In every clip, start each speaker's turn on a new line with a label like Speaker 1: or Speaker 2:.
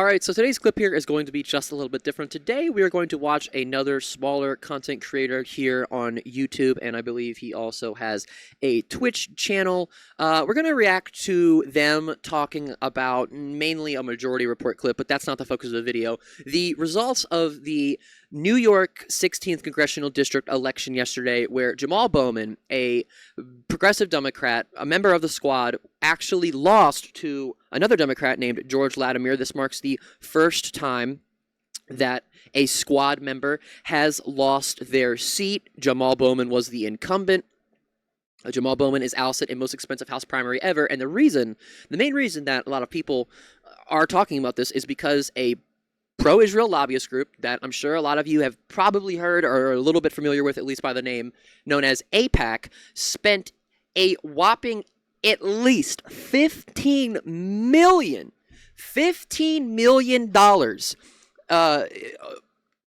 Speaker 1: All right, so today's clip here is going to be just a little bit different. Today we are going to watch another smaller content creator here on YouTube, and I believe he also has a Twitch channel. We're going to react to them talking about mainly a Majority Report clip, but that's not the focus of the video. The results of the New York 16th Congressional District election yesterday, where Jamal Bowman, a progressive Democrat, a member of the squad, actually lost to another Democrat named George Latimer. This marks the first time that a squad member has lost their seat. Jamal Bowman was the incumbent. Jamal Bowman is ousted in most expensive House primary ever, and the main reason that a lot of people are talking about this is because a pro-Israel lobbyist group that I'm sure a lot of you have probably heard or are a little bit familiar with, at least by the name, known as AIPAC, spent a whopping at least $15 million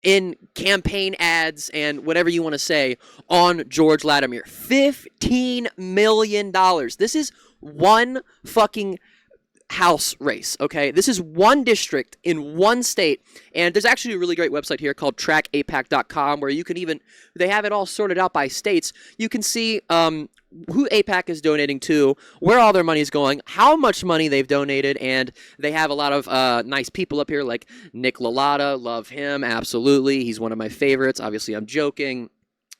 Speaker 1: in campaign ads and whatever you want to say on George Latimer. $15 million. This is one fucking House race, okay? This is one district in one state, and there's actually a really great website here called trackAIPAC.com where you can they have it all sorted out by states. You can see who AIPAC is donating to, where all their money is going, how much money they've donated, and they have a lot of nice people up here like Nick Lalata. Love him, absolutely. He's one of my favorites. Obviously, I'm joking.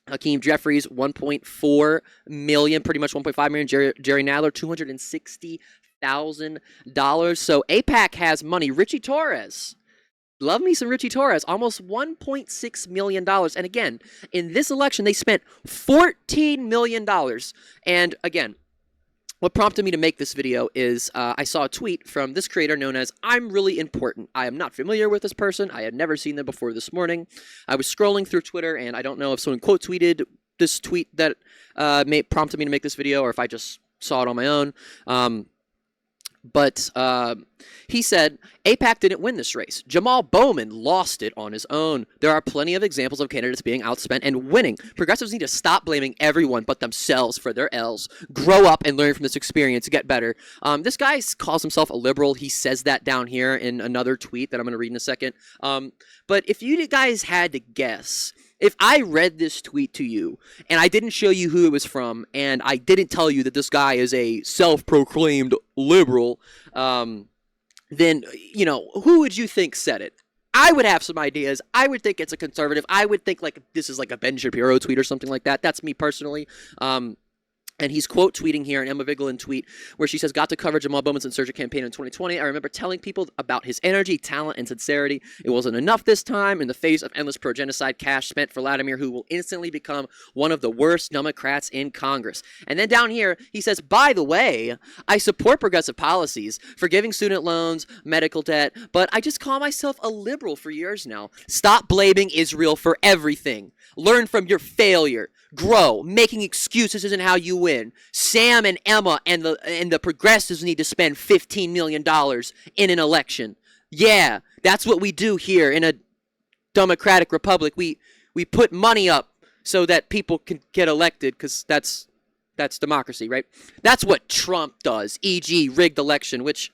Speaker 1: Hakeem Jeffries, 1.4 million, pretty much 1.5 million. Jerry Nadler, $260,000. So AIPAC has money. Richie Torres. Love me some Richie Torres. Almost $1.6 million. And again, in this election, they spent $14 million. And again, what prompted me to make this video is I saw a tweet from this creator known as I'm Really Important. I am not familiar with this person. I had never seen them before this morning. I was scrolling through Twitter, and I don't know if someone quote tweeted this tweet that prompted me to make this video or if I just saw it on my own. But he said, AIPAC didn't win this race. Jamal Bowman lost it on his own. There are plenty of examples of candidates being outspent and winning. Progressives need to stop blaming everyone but themselves for their L's. Grow up and learn from this experience. Get better. This guy calls himself a liberal. He says that down here in another tweet that I'm going to read in a second. But if you guys had to guess, if I read this tweet to you and I didn't show you who it was from and I didn't tell you that this guy is a self-proclaimed liberal, then, you know, who would you think said it? I would have some ideas. I would think it's a conservative. I would think like this is like a Ben Shapiro tweet or something like that. That's me personally. And he's quote tweeting here an Emma Vigeland tweet where she says, got to cover Jamal Bowman's insurgent campaign in 2020. I remember telling people about his energy, talent, and sincerity. It wasn't enough this time in the face of endless pro-genocide cash spent for Latimer, who will instantly become one of the worst Democrats in Congress. And then down here, he says, by the way, I support progressive policies, forgiving student loans, medical debt, but I just call myself a liberal for years now. Stop blaming Israel for everything. Learn from your failure. Grow. Making excuses isn't how you win. Sam and Emma and the progressives need to spend $15 million in an election. Yeah, that's what we do here in a democratic republic. We put money up so that people can get elected because that's democracy, right? That's what Trump does, e.g. rigged election, which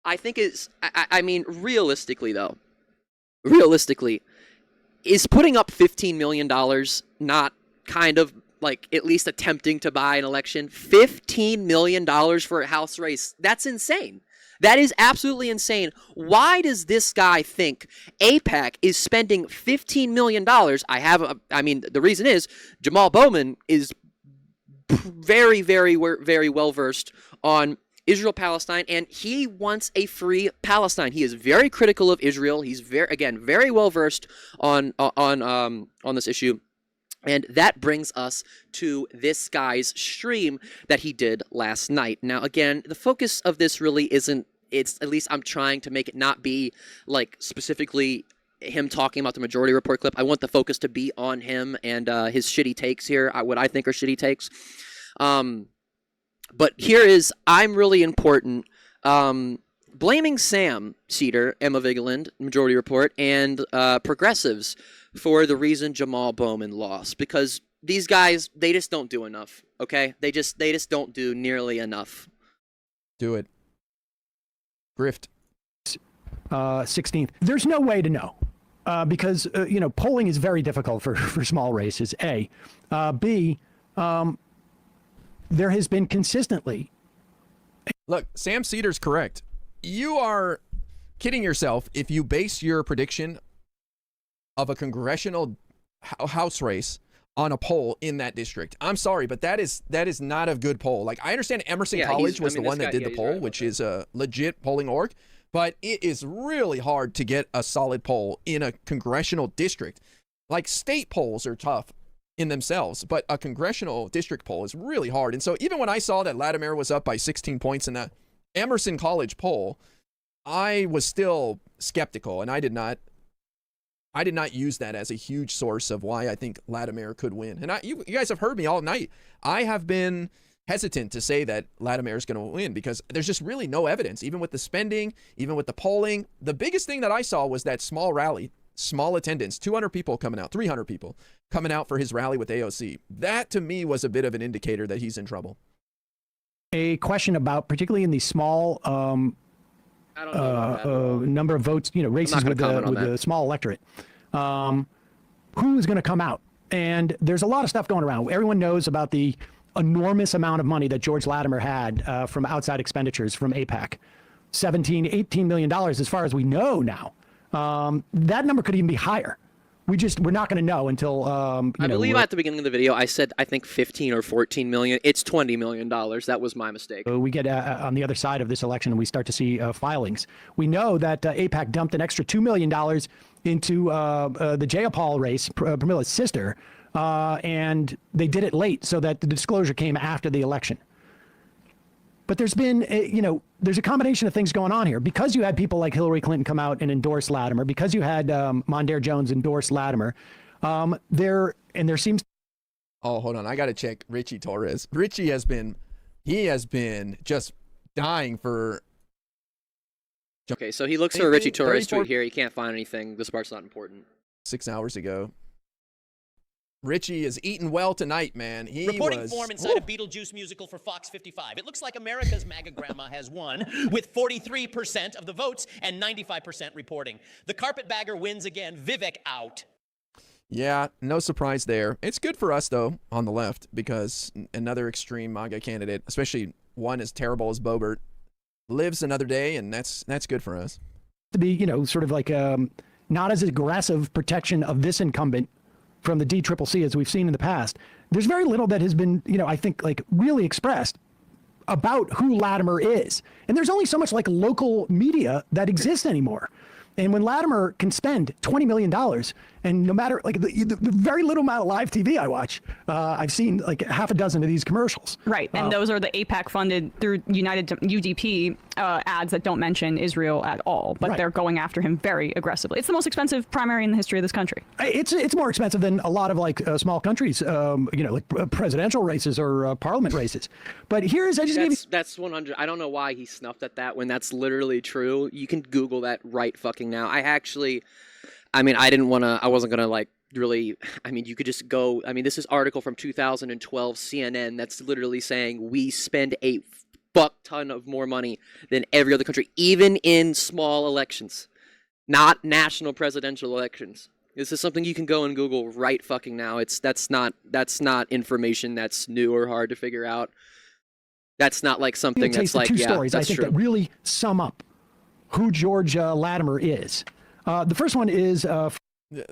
Speaker 1: I think is, I mean, realistically, is putting up $15 million not kind of like at least attempting to buy an election? $15 million for a House race. That's insane. That is absolutely insane. Why does this guy think AIPAC is spending $15 million? I mean, the reason is Jamal Bowman is very, very, very well versed on Israel-Palestine, and he wants a free Palestine. He is very critical of Israel. He's very well versed on this issue. And that brings us to this guy's stream that he did last night. Now, again, the focus of this really isn't, at least I'm trying to make it not be like specifically him talking about the Majority Report clip. I want the focus to be on him and his shitty takes here, what I think are shitty takes. But here is, I'm Really Important, blaming Sam, Seder, Emma Vigeland, Majority Report, and progressives for the reason Jamal Bowman lost. Because these guys, they just don't do enough, okay? They just don't do nearly enough.
Speaker 2: Do it. Grift. 16th. There's no way to know because, polling is very difficult for small races, A. B, there has been consistently.
Speaker 3: Look, Sam Seder's correct. You are kidding yourself if you base your prediction of a congressional House race on a poll in that district. I'm sorry, but that is not a good poll. Like, I understand Emerson College was the one that did the poll, which is a legit polling org, but it is really hard to get a solid poll in a congressional district. Like, state polls are tough in themselves, but a congressional district poll is really hard. And so even when I saw that Latimer was up by 16 points in that Emerson College poll, I was still skeptical, and I did not use that as a huge source of why I think Latimer could win. And you guys have heard me all night. I have been hesitant to say that Latimer is going to win because there's just really no evidence, even with the spending, even with the polling. The biggest thing that I saw was that small rally, small attendance, 200 people coming out, 300 people coming out for his rally with AOC. That to me was a bit of an indicator that he's in trouble.
Speaker 2: A question about, particularly in the small
Speaker 1: I don't know
Speaker 2: number of votes, races with the small electorate. Who is going to come out? And there's a lot of stuff going around. Everyone knows about the enormous amount of money that George Latimer had from outside expenditures from AIPAC. $18 million as far as we know now. That number could even be higher. We're not going to know until
Speaker 1: I believe at the beginning of the video I said I think 15 or 14 million. It's $20 million. That was my mistake.
Speaker 2: We get on the other side of this election and we start to see filings. We know that AIPAC dumped an extra $2 million into the Jayapal race, Pramila's sister, and they did it late so that the disclosure came after the election. But there's been, there's a combination of things going on here. Because you had people like Hillary Clinton come out and endorse Latimer, because you had Mondaire Jones endorse Latimer, there seems.
Speaker 3: Oh, hold on. I got to check Richie Torres. Richie has been just dying for.
Speaker 1: Okay, so he looks for a Richie Torres tweet here. He can't find anything. This part's not important.
Speaker 3: 6 hours ago. Richie is eating well tonight, man.
Speaker 4: Reporting form inside a Beetlejuice musical for Fox 55. It looks like America's MAGA grandma has won with 43% of the votes and 95% reporting. The carpetbagger wins again. Vivek out.
Speaker 3: Yeah, no surprise there. It's good for us, though, on the left, because another extreme MAGA candidate, especially one as terrible as Boebert, lives another day, and that's good for us.
Speaker 2: To be, sort of like not as aggressive protection of this incumbent from the DCCC as we've seen in the past. There's very little that has been, I think, like really expressed about who Latimer is. And there's only so much like local media that exists anymore. And when Latimer can spend $20 million, and no matter like the very little amount of live TV I watch, I've seen like half a dozen of these commercials.
Speaker 5: Right, and those are the AIPAC funded through United UDP ads that don't mention Israel at all, but they're going after him very aggressively. It's the most expensive primary in the history of this country.
Speaker 2: It's more expensive than a lot of like small countries, like presidential races or parliament races. But here's
Speaker 1: that's 100. I don't know why he snuffed at that when that's literally true. You can Google that right fucking now. I wasn't gonna like really. I mean, you could just go. I mean, this is article from 2012 CNN that's literally saying we spend a fuck ton of more money than every other country, even in small elections, not national presidential elections. This is something you can go and Google right fucking now. That's not information that's new or hard to figure out. That's not like something that's like,
Speaker 2: two
Speaker 1: yeah,
Speaker 2: stories
Speaker 1: that's
Speaker 2: I think
Speaker 1: true.
Speaker 2: that really sum up who George Latimer is. The first one is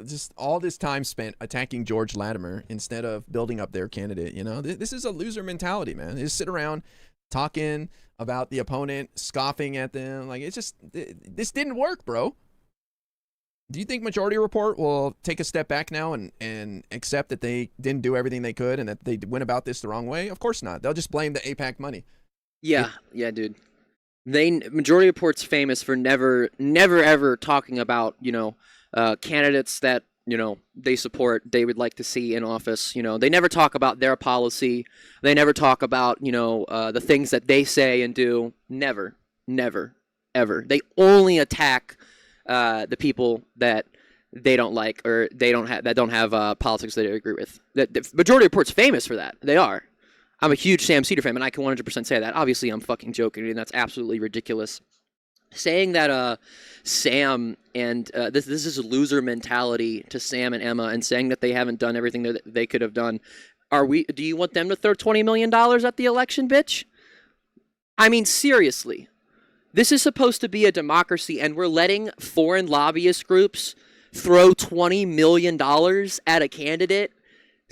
Speaker 3: just all this time spent attacking George Latimer instead of building up their candidate. This is a loser mentality, man. They just sit around talking about the opponent, scoffing at them. Like, this didn't work, bro. Do you think Majority Report will take a step back now and accept that they didn't do everything they could and that they went about this the wrong way? Of course not. They'll just blame the AIPAC money.
Speaker 1: Yeah, dude. Majority Report's famous for never ever talking about, candidates that, they support, they would like to see in office. They never talk about their policy. They never talk about, the things that they say and do. Never, ever. They only attack the people that they don't like or that don't have politics that they agree with. The Majority Report's famous for that. They are. I'm a huge Sam Seder fan, and I can 100% say that. Obviously, I'm fucking joking, and that's absolutely ridiculous. saying that Sam and this is a loser mentality to Sam and Emma, and saying that they haven't done everything that they could have done. Do you want them to throw $20 million at the election, bitch? I mean, seriously. This is supposed to be a democracy, and we're letting foreign lobbyist groups throw $20 million at a candidate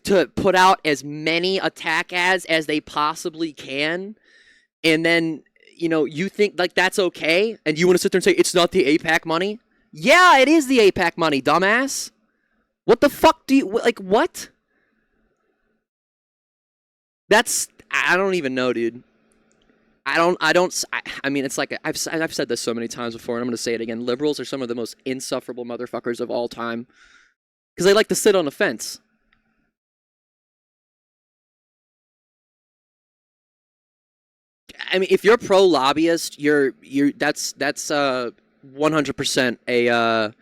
Speaker 1: to put out as many attack ads as they possibly can. And then, you think like that's okay? And you want to sit there and say, it's not the AIPAC money? Yeah, it is the AIPAC money, dumbass. What the fuck do you, like, what? I don't even know, dude. I mean, it's like, I've said this so many times before, and I'm going to say it again. Liberals are some of the most insufferable motherfuckers of all time. Because they like to sit on the fence. I mean, if you're pro-lobbyist, that's 100%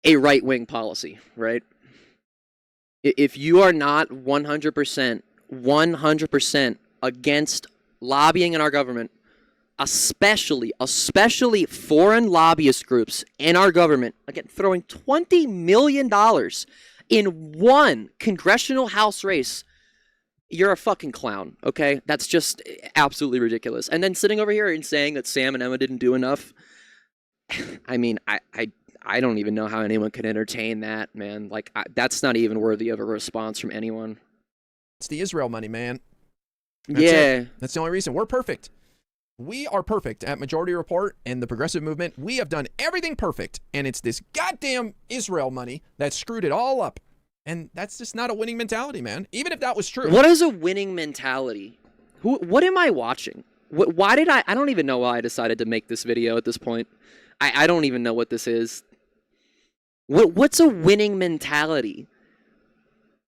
Speaker 1: a right-wing policy, right? If you are not 100% against lobbying in our government, especially foreign lobbyist groups in our government, again, throwing $20 million in one congressional House race, you're a fucking clown, okay? That's just absolutely ridiculous. And then sitting over here and saying that Sam and Emma didn't do enough, I mean, I don't even know how anyone can entertain that, man. Like, that's not even worthy of a response from anyone.
Speaker 3: It's the Israel money, man. That's
Speaker 1: it.
Speaker 3: That's the only reason. We're perfect. We are perfect at Majority Report and the progressive movement. We have done everything perfect, and it's this goddamn Israel money that screwed it all up. And that's just not a winning mentality, man. Even if that was true.
Speaker 1: What is a winning mentality? What am I watching? Why did I don't even know why I decided to make this video at this point. I don't even know what this is. What's a winning mentality?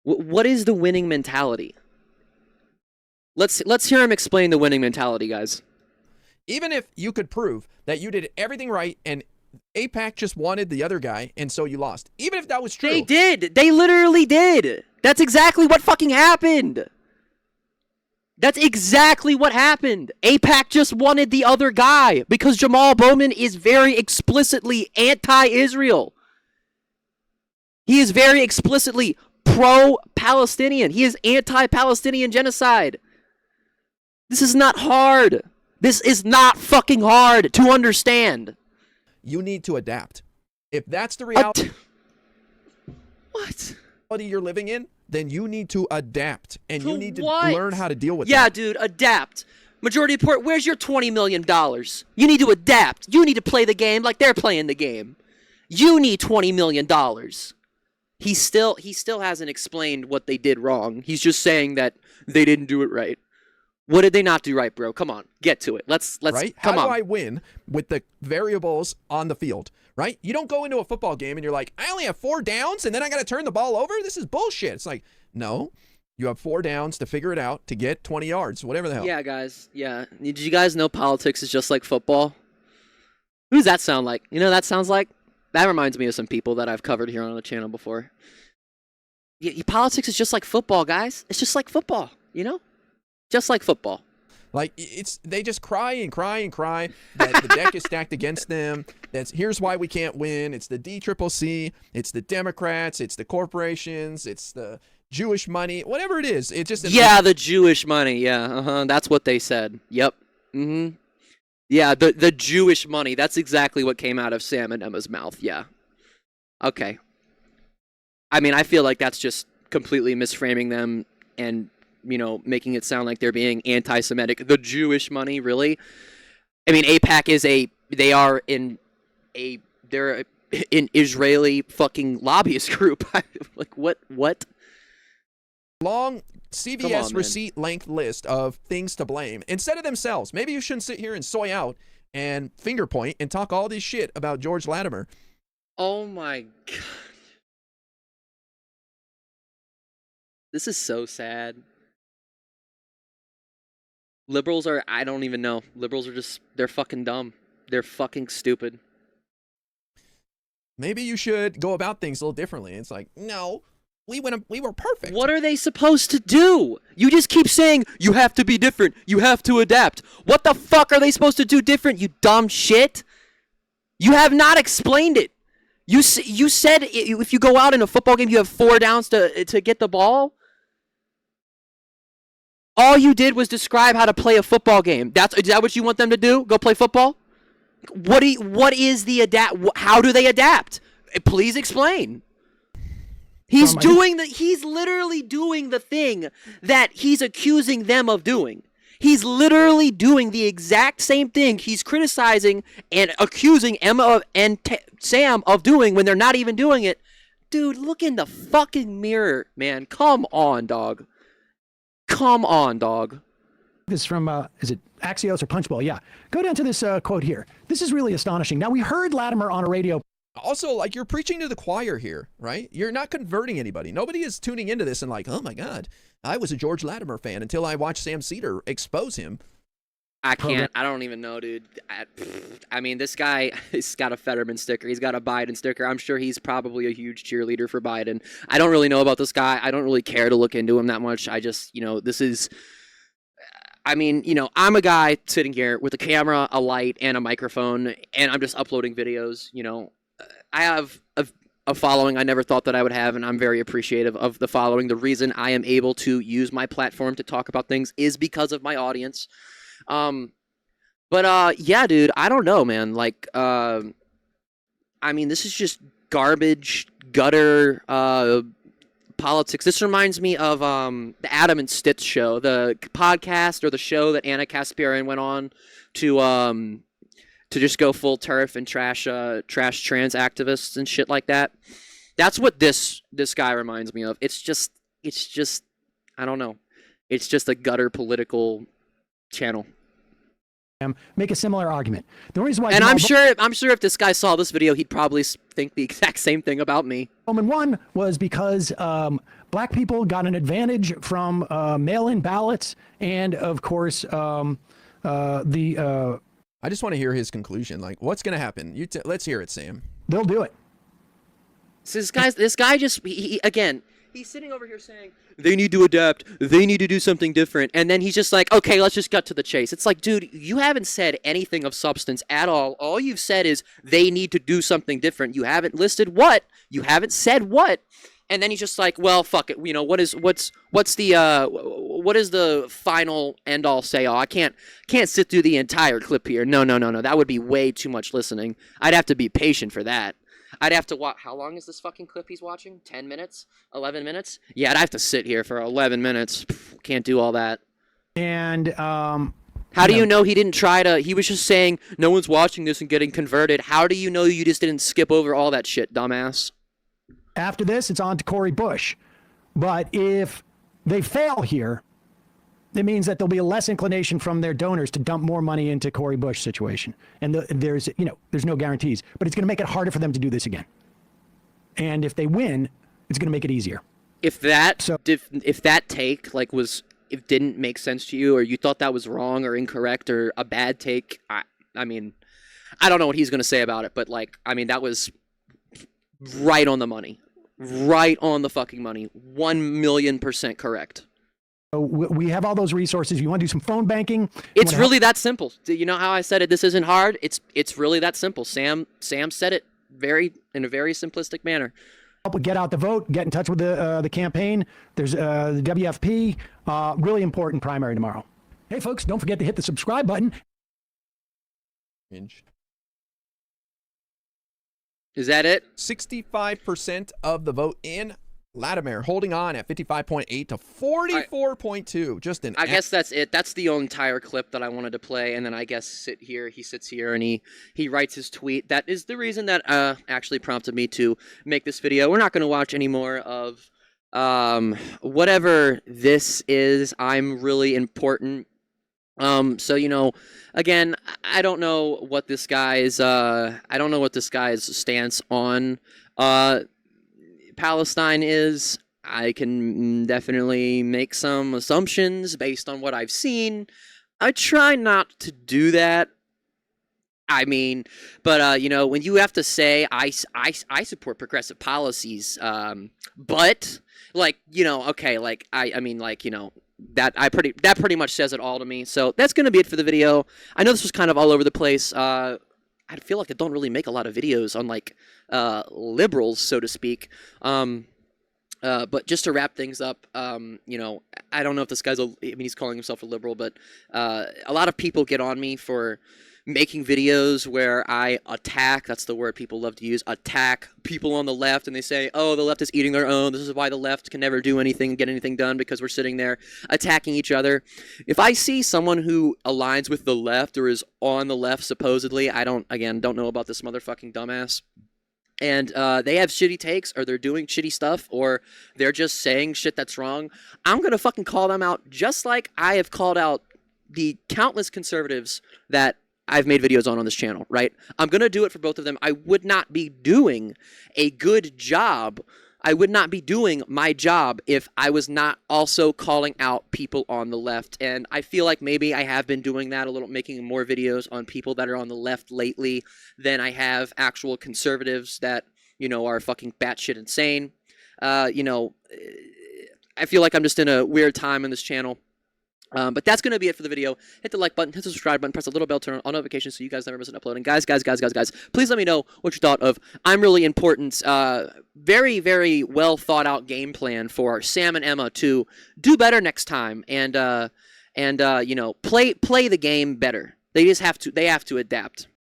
Speaker 1: What is the winning mentality? Let's hear him explain the winning mentality, guys.
Speaker 3: Even if you could prove that you did everything right and AIPAC just wanted the other guy and so you lost. Even if that was true.
Speaker 1: They did. They literally did. That's exactly what fucking happened. That's exactly what happened. AIPAC just wanted the other guy because Jamal Bowman is very explicitly anti-Israel. He is very explicitly pro-Palestinian. He is anti-Palestinian genocide. This is not hard. This is not fucking hard to understand.
Speaker 3: You need to adapt. If that's the reality
Speaker 1: what
Speaker 3: you're living in, then you need to adapt. And you need to
Speaker 1: what?
Speaker 3: learn how to deal with
Speaker 1: Yeah,
Speaker 3: that.
Speaker 1: dude, adapt. Majority Report, where's your $20 million? You need to adapt. You need to play the game like they're playing the game. You need $20 million. He still hasn't explained what they did wrong. He's just saying that they didn't do it right. What did they not do right, bro? Come on, get to it. Let's
Speaker 3: right?
Speaker 1: Come on.
Speaker 3: How do I win with the variables on the field, right? You don't go into a football game and you're like, I only have 4 downs and then I got to turn the ball over? This is bullshit. It's like, no, you have 4 downs to figure it out to get 20 yards, whatever the hell.
Speaker 1: Yeah, guys. Yeah. Did you guys know politics is just like football? Who does that sound like? You know what that sounds like? That reminds me of some people that I've covered here on the channel before. Yeah, politics is just like football, guys. It's just like football, you know? Just like football.
Speaker 3: Like, they just cry and cry and cry that the deck is stacked against them. Here's why we can't win. It's the DCCC. It's the Democrats. It's the corporations. It's the Jewish money. Whatever it is. It just...
Speaker 1: Yeah, the Jewish money. Yeah, that's what they said. Yep. Mm-hmm. Yeah, the Jewish money. That's exactly what came out of Sam and Emma's mouth. Yeah. Okay. I mean, I feel like that's just completely misframing them and, making it sound like they're being anti-Semitic. The Jewish money, really? I mean, AIPAC they're an Israeli fucking lobbyist group. Like, what?
Speaker 3: Long CVS receipt length list of things to blame instead of themselves. Maybe you shouldn't sit here and soy out and finger point and talk all this shit about George Latimer.
Speaker 1: Oh my God. This is so sad. Liberals are, I don't even know. Liberals are they're fucking dumb. They're fucking stupid.
Speaker 3: Maybe you should go about things a little differently. It's like, no, we were perfect.
Speaker 1: What are they supposed to do? You just keep saying, you have to be different. You have to adapt. What the fuck are they supposed to do different, you dumb shit? You have not explained it. You said if you go out in a football game, you have 4 downs to get the ball. All you did was describe how to play a football game. Is that what you want them to do? Go play football? What is the adapt? How do they adapt? Please explain. He's literally doing the thing that he's accusing them of doing. He's literally doing the exact same thing he's criticizing and accusing Emma and Sam of doing when they're not even doing it. Dude, look in the fucking mirror, man. Come on, dog. Come on, dog.
Speaker 2: This is from, is it Axios or Punchbowl? Yeah. Go down to this quote here. This is really astonishing. Now, we heard Latimer on a radio.
Speaker 3: Also, like, you're preaching to the choir here, right? You're not converting anybody. Nobody is tuning into this and like, oh my God, I was a George Latimer fan until I watched Sam Seder expose him.
Speaker 1: I can't. I don't even know, dude. I mean, this guy, he's got a Fetterman sticker. He's got a Biden sticker. I'm sure he's probably a huge cheerleader for Biden. I don't really know about this guy. I don't really care to look into him that much. I just, this is... I mean, I'm a guy sitting here with a camera, a light, and a microphone, and I'm just uploading videos. I have a following I never thought that I would have, and I'm very appreciative of the following. The reason I am able to use my platform to talk about things is because of my audience. Yeah, dude, I don't know, man. Like, I mean, this is just garbage, gutter, politics. This reminds me of the Adam and Stitz show, the podcast or the show that Anna Kasparian went on to just go full turf and trash trans activists and shit like that. That's what this guy reminds me of. It's just I don't know. It's just a gutter political channel.
Speaker 2: Make a similar argument. The reason why,
Speaker 1: and I'm sure if this guy saw this video, he'd probably think the exact same thing about me.
Speaker 2: Bowman won was because black people got an advantage from mail-in ballots, and of course
Speaker 3: I just want to hear his conclusion. Like, what's going to happen? Let's hear it, Sam.
Speaker 2: They'll do it.
Speaker 1: So this guy just again. He's sitting over here saying, they need to adapt, they need to do something different, and then he's just like, okay, let's just cut to the chase. It's like, dude, you haven't said anything of substance at all. All you've said is, they need to do something different. You haven't listed what, you haven't said what, and then he's just like, well, fuck it, what is the final end-all say-all? I can't sit through the entire clip here. No, that would be way too much listening. I'd have to be patient for that. I'd have to watch. How long is this fucking clip he's watching? 10 minutes? 11 minutes? Yeah, I'd have to sit here for 11 minutes. Can't do all that.
Speaker 2: And
Speaker 1: how do you know he didn't try to? He was just saying no one's watching this and getting converted. How do you know you just didn't skip over all that shit, dumbass?
Speaker 2: After this, it's on to Cori Bush. But if they fail here, it means that there'll be a less inclination from their donors to dump more money into Cori Bush situation. And there's no guarantees, but it's going to make it harder for them to do this again. And if they win, it's going to make it easier.
Speaker 1: If that take it didn't make sense to you, or you thought that was wrong or incorrect or a bad take, I mean, I don't know what he's going to say about it, but that was right on the money. Right on the fucking money. 1,000,000% correct.
Speaker 2: So we have all those resources. You want to do some phone banking?
Speaker 1: It's really that simple. You know how I said it? This isn't hard. It's really that simple. Sam said it in a very simplistic manner.
Speaker 2: Help get out the vote. Get in touch with the campaign. There's the WFP. Really important primary tomorrow. Hey folks, don't forget to hit the subscribe button.
Speaker 1: Is that it?
Speaker 3: 65% of the vote in Latimer, holding on at 55.8 to 44.2.
Speaker 1: I guess that's it. That's the entire clip that I wanted to play, and then I guess he sits here and he writes his tweet. That is the reason that actually prompted me to make this video. We're not going to watch any more of whatever this is. I'm really important. So again, I don't know what this guy's stance on Palestine is. I can definitely make some assumptions based on what I've seen. I try not to do that. I mean, but you know, when you have to say I support progressive policies, but like, you know, okay, like I mean, like, you know, that pretty much says it all to me. So that's gonna be it for the video. I know this was kind of all over the place. I feel like I don't really make a lot of videos on like liberals, so to speak. But just to wrap things up, you know, I don't know if this guy's I mean, he's calling himself a liberal, but a lot of people get on me for making videos where I attack, that's the word people love to use, attack people on the left, and they say, oh, the left is eating their own, this is why the left can never do anything, get anything done, because we're sitting there attacking each other. If I see someone who aligns with the left or is on the left, supposedly, I don't know about this motherfucking dumbass, and they have shitty takes, or they're doing shitty stuff, or they're just saying shit that's wrong, I'm gonna fucking call them out, just like I have called out the countless conservatives that I've made videos on this channel, right? I'm going to do it for both of them. I would not be doing a good job. I would not be doing my job if I was not also calling out people on the left. And I feel like maybe I have been doing that a little, making more videos on people that are on the left lately than I have actual conservatives that, you know, are fucking batshit insane. You know, I feel like I'm just in a weird time in this channel. But that's going to be it for the video. Hit the like button, hit the subscribe button, press the little bell, turn on all notifications so you guys never miss an upload. And guys, please let me know what you thought of I'm Really Important's very, very well thought out game plan for Sam and Emma to do better next time and you know, play the game better. They have to adapt.